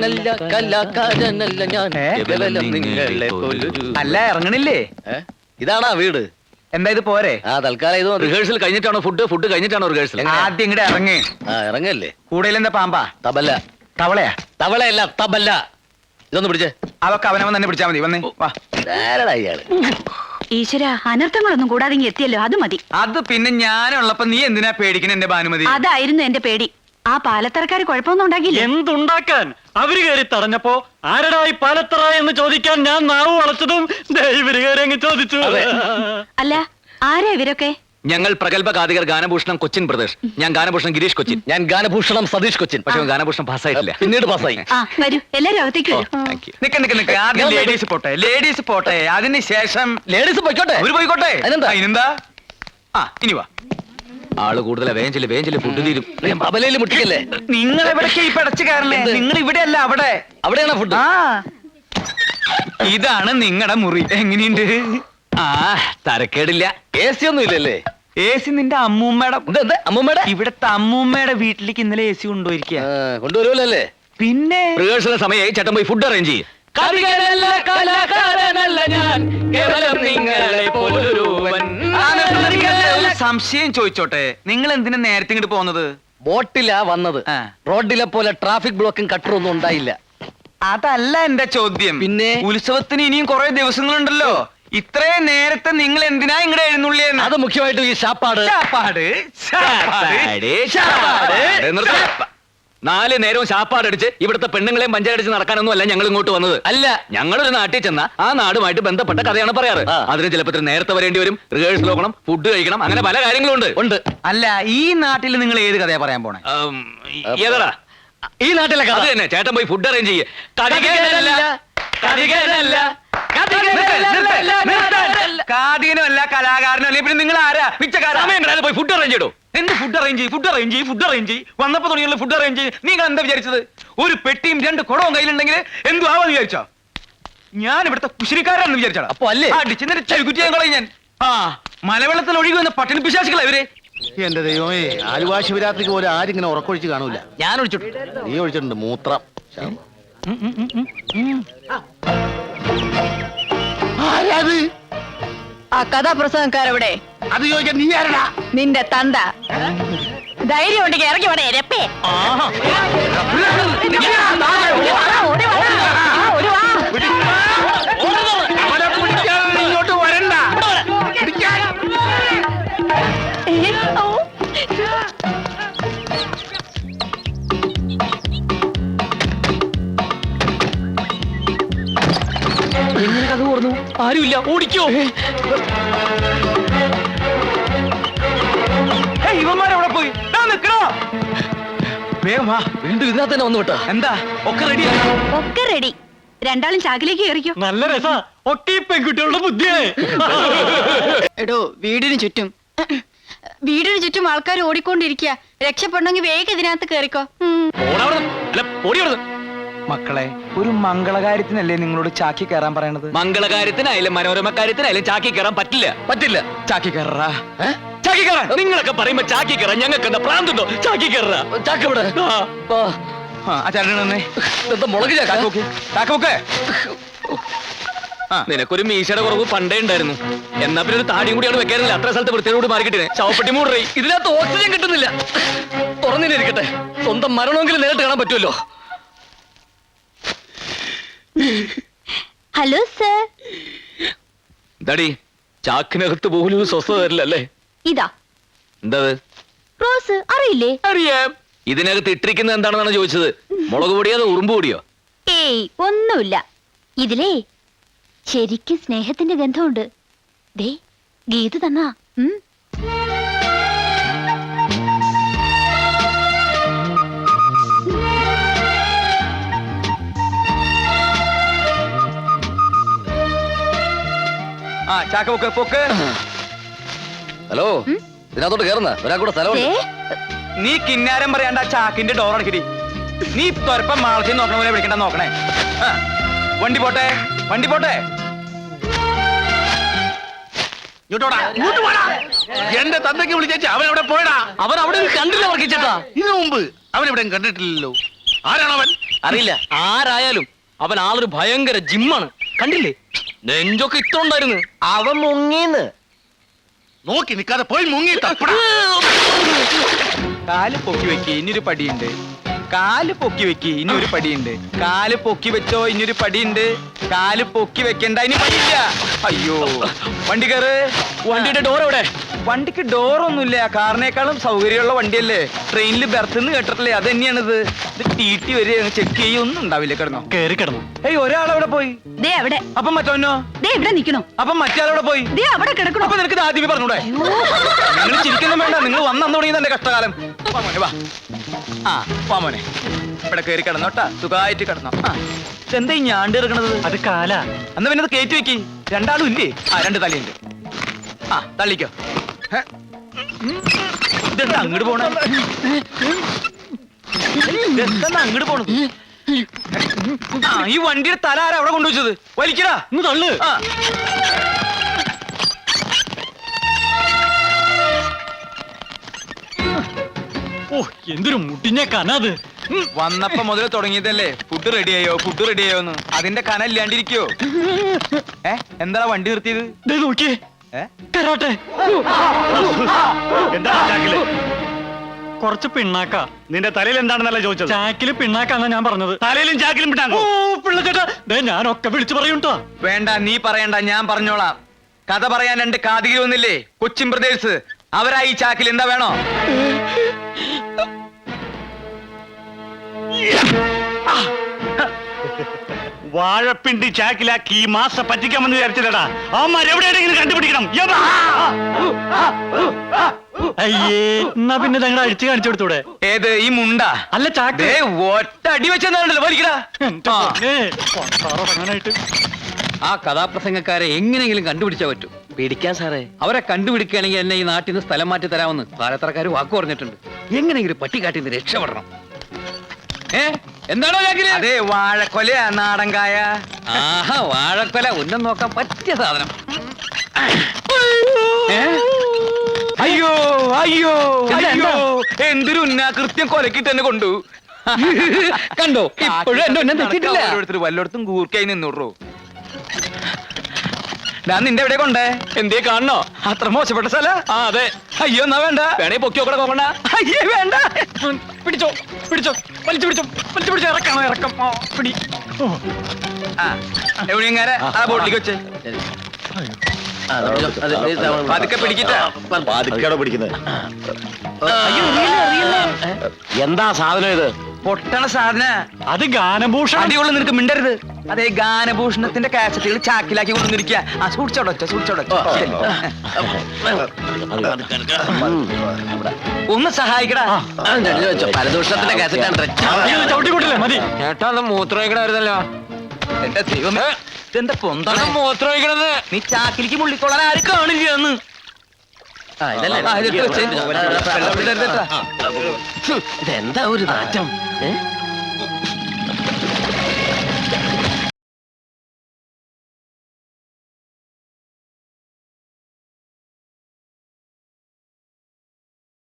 നടനല്ല കലാകാരനല്ല ഞാൻ കേവലം നിങ്ങളെ പോലൊരു. അല്ല ഇറങ്ങണില്ലേ? ഇതാണാ വീട്? എന്താ ഇത് പോരെ? തൽക്കാലം ഇത് റിഹേഴ്സൽ കഴിഞ്ഞിട്ടാണോ ഫുഡ് കഴിഞ്ഞിട്ടാണോ റിഹേഴ്സൽ? ആദ്യം ഇങ്ങടെ ഇറങ്ങി. ഇറങ്ങല്ലേ. കൂടുതൽ എന്താ പാമ്പാ? തബല. തവളയാ? തവളയല്ല തബല. ഇതൊന്ന് പിടിച്ചേ. അതൊക്കെ അവനവൻ തന്നെ പിടിച്ചാ മതി. വന്നേ വാ. ഇയാള് ഈശ്വര, അനർത്ഥങ്ങളൊന്നും കൂടാതെ എത്തിയല്ലോ, അത് മതി. അത് പിന്നെ ഞാനുള്ളപ്പോ നീ എന്തിനാ പേടിക്കണ എന്റെ ഭാനുമതി? അതായിരുന്നു എന്റെ പേടി. ആ പാലത്തറക്കാര് കുഴപ്പമൊന്നും ഉണ്ടാക്കില്ല. എന്തുണ്ടാക്കാൻ? അവര് കയറി തടഞ്ഞപ്പോ ആരടാ ഈ പാലത്തറ എന്ന് ചോദിക്കാൻ ഞാൻ നാവ് വളച്ചതും ഇവര് കയറി അങ്ങ് ചോദിച്ചു. അല്ല, ആരാ ഇവരൊക്കെ? ഞങ്ങൾ പ്രഗത്ഭ ഗാതികർ ഗാനഭൂഷണം കൊച്ചിൻ പ്രദേശ്. ഞാൻ ഗാനഭൂഷണം ഗിരീഷ് കൊച്ചിൻ. ഞാൻ ഗാനഭൂഷണം സതീഷ് കൊച്ചിൻ. പക്ഷെ ഗാനഭൂഷണം പാസ്സായിട്ടില്ല, പിന്നീട് പാസ്സായി. വരൂ, എല്ലാരും അകത്തേക്ക് വരൂ. നിക്ക് ആദ്യം ലേഡീസ് പോട്ടെ അതിന് ശേഷം ലേഡീസ് പോയിക്കോട്ടെ. അവര് പോയിക്കോട്ടെ. അതിനെന്താ? ഇനി വാ. ആള് കൂടുതലാ. വേഞ്ചല് ഫുഡ് തീരും. തബലയിൽ മുട്ടിക്കല്ലേ? നിങ്ങൾ എവിടേക്ക് ഈ പടച്ചു കയറണേ? നിങ്ങൾ ഇവിടെ അല്ല, അവിടെ. അവിടെയാണോ ഫുഡ്? ഇതാണ് നിങ്ങളുടെ മുറി. എങ്ങനെയുണ്ട്? തരക്കേടില്ല. AC ഒന്നും ഇല്ലല്ലേ? AC നിന്റെ അമ്മൂമ്മയുടെ. അമ്മൂമ്മയുടെ? ഇവിടത്തെ അമ്മൂമ്മയുടെ വീട്ടിലേക്ക് ഇന്നലെ AC കൊണ്ടുപോയിരിക്കുക. കൊണ്ടുവരുമല്ലോ അല്ലേ? പിന്നെ റിഹേഴ്സലിന് സമയമായി. ചേട്ടൻ പോയി ഫുഡ് അറേഞ്ച് ചെയ്യും. സംശയം ചോദിച്ചോട്ടെ, നിങ്ങൾ എന്തിനാ നേരത്തെ ഇങ്ങോട്ട് പോകുന്നത്? ബോട്ടിലാ വന്നത്. റോഡിലെ പോലെ ട്രാഫിക് ബ്ലോക്കും കട്ടറൊന്നും ഉണ്ടായില്ല. അതല്ല എന്റെ ചോദ്യം. പിന്നെ ഉത്സവത്തിന് ഇനിയും കുറെ ദിവസങ്ങളുണ്ടല്ലോ. ഇത്രയും നേരത്തെ നിങ്ങൾ എന്തിനാ ഇങ്ങടെ എഴുന്നള്ളിയെന്ന്? അത് മുഖ്യമായിട്ടും ഈ ശാപ്പാട്. 4 നേരവും ശാപ്പാടടിച്ച് ഇവിടുത്തെ പെണ്ണുങ്ങളെയും പഞ്ചായടിച്ച് നടക്കാനൊന്നും അല്ല ഞങ്ങൾ ഇങ്ങോട്ട് വന്നത്. അല്ല, ഞങ്ങളൊരു നാട്ടിൽ ചെന്ന ആ നാടുമായിട്ട് ബന്ധപ്പെട്ട കഥയാണ് പറയാറ്. അതിന് ചിലപ്പോൾ നേരത്തെ വരേണ്ടി വരും, റിഹേഴ്സൽ നോക്കണം, ഫുഡ് കഴിക്കണം, അങ്ങനെ പല കാര്യങ്ങളും ഉണ്ട്. അല്ല, ഈ നാട്ടിൽ നിങ്ങൾ ഏത് കഥയാ പറയാൻ പോണേ? ഏതാ ഈ നാട്ടിലെ കഥ തന്നെ. ചേട്ടൻ പോയി ഫുഡ് അറേഞ്ച് ചെയ്യേ. കാതികനുമല്ല, കലാകാരനല്ല, പിന്നെ നിങ്ങൾ ആരാ? പിച്ചക്കാരൻ പോയി ഫുഡ് അറേഞ്ച് ചെയ്തോ. എന്ത് ഫുഡ് അറേഞ്ച് ചെയ്യും? വന്നപ്പോ തുടങ്ങിയുള്ള ഫുഡ് അറേഞ്ച് ചെയ്യും. നിങ്ങൾ എന്താ വിചാരിച്ചത്? ഒരു പെട്ടിയും 2 കുടവും കയ്യിലുണ്ടെങ്കിൽ എന്തു ആവാന്ന് വിചാരിച്ചോ? ഞാൻ ഇവിടുത്തെ കുശിരിക്കാരാണെന്ന് വിചാരിച്ചാ? അപ്പൊ അല്ലേ അടിച്ചിട്ട് ചവിക്കുറ്റിയാൻ കളയും ഞാൻ. മലവെള്ളത്തിൽ ഒഴുകി വന്ന പട്ടിണി പിശാചികളാ ഇവര്. എന്റെ ദൈവമേ, ആലുവാ ശിവരാത്രിക്ക് പോലെ ആരും ഇങ്ങനെ ഉറക്കൊഴിച്ച് കാണൂല. ഞാൻ ഒഴിച്ചിട്ടുണ്ട്. നീ ഒഴിച്ചിട്ടുണ്ട്. മൂത്രം. ആരാത്? ആ കഥാപ്രസംഗക്കാരവിടെ? അത് ചോദിക്കാൻ നീ ആരടാ? നിന്റെ തന്ത. ധൈര്യം ഉണ്ടെങ്കിൽ ഇറങ്ങി വേണേ രപ്പേ. ഇങ്ങോട്ട് വരണ്ട. എങ്ങനെ കഥ ഓർന്നു? ആരുമില്ല, ഓടിക്കോ. ഇവന്മാരെവിടെ പോയി? നിക്കണോ? വേഗം വാ. വീണ്ടും ഇതിനകത്ത് തന്നെ വന്നു വിട്ടാ. എന്താ ഒക്കെ റെഡിയാ? ഒക്കെ റെഡി. രണ്ടാളും ചാക്കിലേക്ക് കയറിക്കോ. നല്ല രസാ. ഒക്കെ ഈ പെൺകുട്ടികളുടെ ബുദ്ധിയേ. എടോ, വീടിന് ചുറ്റും ആൾക്കാർ ഓടിക്കൊണ്ടിരിക്കുക. രക്ഷപ്പെടണമെങ്കിൽ വേഗം ഇതിനകത്ത് കയറിക്കോ. മക്കളെ, ഒരു മംഗളകാര്യത്തിനല്ലേ നിങ്ങളോട് ചാക്കി കയറാൻ പറയണത്? മംഗളകാര്യത്തിനായാലും മനോരമ കാര്യത്തിനായാലും ചാക്കി കയറാൻ പറ്റില്ല. ചാക്കി കയറാ. ചാക്കി കയറാൻ നിങ്ങളൊക്കെ പറയുമ്പോ ചാക്കി കയറാൻ ഞങ്ങൾക്ക് എന്താ പ്രാന്തുണ്ടോ? ചാക്കി കയറാ. ചാക്കവിടെ മുളക് ചാക്കോക്കെ. നിനക്കൊരു മീശയുടെ കുറവ് പണ്ടേ ഉണ്ടായിരുന്നു. എന്നാ പിന്നെ ഒരു താടിയും കൂടിയാണ് വെക്കാറില്ല. അത്ര സ്ഥലത്ത് വൃത്തിയോട് മാറിക്കിട്ടേ. ശവപ്പെട്ടി മൂടറി. ഇതിനകത്ത് ഓക്സിജൻ കിട്ടുന്നില്ല. തുറന്നിരിക്കട്ടെ. സ്വന്തം മരണമെങ്കിലും നേരിട്ട് കാണാൻ പറ്റുമല്ലോ. Hello sir. എന്താടി ചാക്കിനകത്ത് പോലും സ്വസ്ഥത തരില്ലല്ലേ? ഇതാ എന്താ റോസ്, അറിയില്ലേ? അറിയാം. ഇതിനകത്ത് ഇട്ടിരിക്കുന്നത് എന്താണെന്നാണ് ചോദിച്ചത്. മുളക് പൊടിയോ അതോ ഉറുമ്പ് പൊടിയോ? ഏയ്, ഒന്നുമില്ല. ഇതിലേ ശരിക്കും സ്നേഹത്തിന്റെ ഗന്ധമുണ്ട്. ദേ, ഗീത് തന്നാ. ചാക്ക പൊക്ക്. ഹലോ, ഇതിനകത്തോട്ട് കേറുന്ന ഒരാൾക്കൂടെ സ്ഥലമുണ്ട്. നീ കിന്നാരം പറയാണ്ട. ചാക്കിന്റെ ഡോർ അടക്കിടി. നീ തൊരപ്പം മാളത്തിൽ നോക്കണ പോലെ വിളിക്കണ്ട. നോക്കണേ. വണ്ടി പോട്ടെ. എന്റെ തന്തയ്ക്ക് വിളിച്ചേച്ച് അവൻ എവിടെ പോയടാ? അവൻ അവിടെ കണ്ടില്ല വർക്കിച്ചേട്ടാ. ഇതിനു മുമ്പ് അവൻ എവിടെ കണ്ടിട്ടില്ലല്ലോ. ആരാണവൻ? അറിയില്ല ആരായാലും അവൻ ആളൊരു ഭയങ്കര ജിമ്മാണ് കണ്ടില്ലേ നെഞ്ചൊക്കെ ഇത്ര ഉണ്ടായിരുന്നു. അവൻ മുങ്ങീന്ന് നോക്കി നിൽക്കാതെ പോയി മുങ്ങി തപ്പടാ. കാല് പൊക്കി വെക്ക് ഇനിയൊരു പടിയുണ്ട്. കാല് പൊക്കി വെക്ക് ഇനി ഒരു പടിയുണ്ട്. കാല് പൊക്കി വെച്ചോ ഇനിയൊരു പടിയുണ്ട്. കാല് പൊക്കി വെക്കണ്ട ഇനി പടിയില്ല. അയ്യോ വണ്ടി കയറ്. വണ്ടിയുടെ ഡോർ എവിടെ? വണ്ടിക്ക് ഡോറൊന്നുമില്ല. കാറിനേക്കാളും സൗകര്യമുള്ള വണ്ടിയല്ലേ. ട്രെയിനിൽ ബെർത്ത് കേട്ടിട്ടില്ലേ? അത് തന്നെയാണിത്. ഇത് ടി വരെ ചെക്ക് ചെയ്യൊന്നും ഉണ്ടാവില്ല. കിടന്നോ കേറി കിടന്നു. ഏയ് ഒരാളവിടെ പോയി. ദേ അവിടെ. അപ്പം മറ്റോനോ? ദേ ഇവിടെ നിക്കണോ. അപ്പം മറ്റേ പോയി. ദേ അവിടെ കിടക്കണോ. അപ്പൊ നിനക്ക് ഇത് ആദ്യമേ പറഞ്ഞൂടെ? നിങ്ങൾ ചിരിക്കൊന്നും വേണ്ട. നിങ്ങൾ വന്നു തുടങ്ങിയത് എന്റെ കഷ്ടകാലം. വാ മോനെ വാ. ആ വാ മോനെ. ഇവിടെ കയറി കിടന്നോട്ടാ. സുഖമായിട്ട് കിടന്നോ. ആ എന്താ ഈ ഞാണ്ട് കിടക്കണത്? അത് കാലാ. എന്നാ പിന്നെ അത് കയറ്റി വെക്കി. രണ്ടാളും ഇല്ലേ? ആ രണ്ട് തലയുണ്ട്. ആ തള്ളിക്കോ. ഹെ. ഇതെന്താ അങ്ങോട്ട് പോണേ? ഇതെന്താ അങ്ങോട്ട് പോണത്? ആ ഈ വണ്ടിയുടെ തല ആരാ അവിടെ കൊണ്ടുവച്ചത്? വലിക്കടാ. ഒന്ന് തള്ളു. ആ ഓ എന്തൊരു മുടിഞ്ഞ കനത്. വന്നപ്പോ മുതൽ തുടങ്ങിയതല്ലേ ഫുഡ് റെഡിയായോ ഫുഡ് റെഡിയായോന്ന്. അതിന്റെ കന ഇല്ലാണ്ടിരിക്കോ? എന്താ വണ്ടി നിർത്തിയത്? ദേ നോക്കിയേ ഏ? കരാട്ടെ. എന്താ ചാക്കില്? കുറച്ച് പിണ്ണാക്ക. നിന്റെ തലയിൽ എന്താണെന്നല്ല ചോദിച്ചത്. ചാക്കില് പിണ്ണാക്കാന്നാ ഞാൻ പറഞ്ഞത്. തലയിലും ചാക്കിലും ഓ വിട്ടാങ്കോ? പിള്ളച്ചേട്ടാ ദേ ഞാനൊക്കെ വിളിച്ചു പറയൂട്ടോ. വേണ്ട നീ പറയണ്ട, ഞാൻ പറഞ്ഞോളാം. കഥ പറയാൻ രണ്ട് കാതികി വന്നില്ലേ കൊച്ചിൻ ബ്രദേഴ്സ്. അവരാ ഈ ചാക്കിൽ. എന്താ വേണോ? വാഴപ്പിണ്ടി ചാക്കിലാക്കി ഈ മാസം പറ്റിക്കാമെന്ന് വിചാരിച്ചില്ലടാ. അവന്മാർ എവിടെയെങ്കിലും കണ്ടുപിടിക്കണം. യബ്ബാ! അയ്യേ എന്നാ പിന്നെ ഞങ്ങൾ അഴിച്ചു കാണിച്ചു കൊടുത്തൂടെ? ഏത് ഈ മുണ്ട? അല്ല ചാക്ക്. ദേ, ഒറ്റ അടി വെച്ചെന്നാണല്ലോ വലിക്കടാ. എന്റെ പൊന്നേ, കൊട്ടാറടങ്ങാനായിട്ട്. ആ കഥാപ്രസംഗക്കാരെ എങ്ങനെയെങ്കിലും കണ്ടുപിടിച്ചാ പറ്റൂ. പേടിക്കാൻ സാറേ. അവരെ കണ്ടുപിടിക്കുകയാണെങ്കിൽ എന്നെ ഈ നാട്ടിൽ നിന്ന് സ്ഥലം മാറ്റി തരാമെന്ന് പാലത്തറക്കാർ വാക്ക് പറഞ്ഞിട്ടുണ്ട്. എങ്ങനെയെങ്കിലും പട്ടിക്കാട്ടിൽ നിന്ന് രക്ഷപ്പെടണം. എന്താണോ ചാക്കില്? അതെ വാഴക്കൊല നാടൻകായ. ആഹാ വാഴക്കൊല ഉന്നം നോക്കാൻ പറ്റിയ സാധനം. അയ്യോ അയ്യോ എന്താ, അയ്യോ എന്തൊരു ഉന്നാകൃത്യം കൊലക്കിട്ട് തന്നെ കൊണ്ടു. കണ്ടോ ഇപ്പോഴും എന്റെ ഉന്നം തെറ്റിട്ടില്ല. ഓരോരുത്തർ വല്ലോടത്തും കൂർക്കായി നിന്നൂറോ. ഞാൻ നിന്റെ എവിടെ കൊണ്ടേ? എന്തേ കാണണോ? അത്ര മോശപ്പെട്ട സ്ഥല? ആ അതെ. അയ്യോ എന്നാ വേണ്ട. വേണേ പൊക്കി നോക്കണ നോക്കണ്ട. അയ്യേ വേണ്ട. പിടിച്ചോ പിടിച്ചോ വലിച്ചു പിടിച്ചോ വലിച്ചു പിടിച്ചോ. ഇറക്കാം ഇറക്കം. പിടി. എവിടെയെങ്ങാരെ ആ ബോട്ടിലേക്ക് വെച്ചേ. പതുക്കെ പിടിക്കട്ടാ. പാതിക്കാടോ പിടിക്കുന്നത്. അയ്യോ എന്താ സാധനം ഇത്? പൊട്ടണ സാധന. അത് ഗാനഭൂഷണം. അടിയുള്ള നിനക്ക് മിണ്ടരുത്. അതെ ഗാനഭൂഷണത്തിന്റെ കാസറ്റുകൾ ചാക്കിലാക്കി കൊണ്ടുവന്നിരിക്കുക. ആ സൂക്ഷിച്ചോടൊച്ച സൂക്ഷിച്ചോടൊച്ച. ഒന്ന് സഹായിക്കടാ. പരദൂഷണത്തിന്റെ കാസറ്റാണ്. ചവിട്ടിക്കൂട്ടില്ലേ മതി. ചേട്ടാ മൂത്രമൊഴിക്കണമായിരുന്നല്ലോ. എന്റെ ദൈവമേ ഇതെന്താ പൊന്താണ് മൂത്രമൊഴിക്കണത്. നീ ചാക്കിലേക്ക് മുള്ളിക്കൊള്ളാൻ ആരും കാണില്ല എന്ന്. ഇതെന്താ ഒരു നാറ്റം?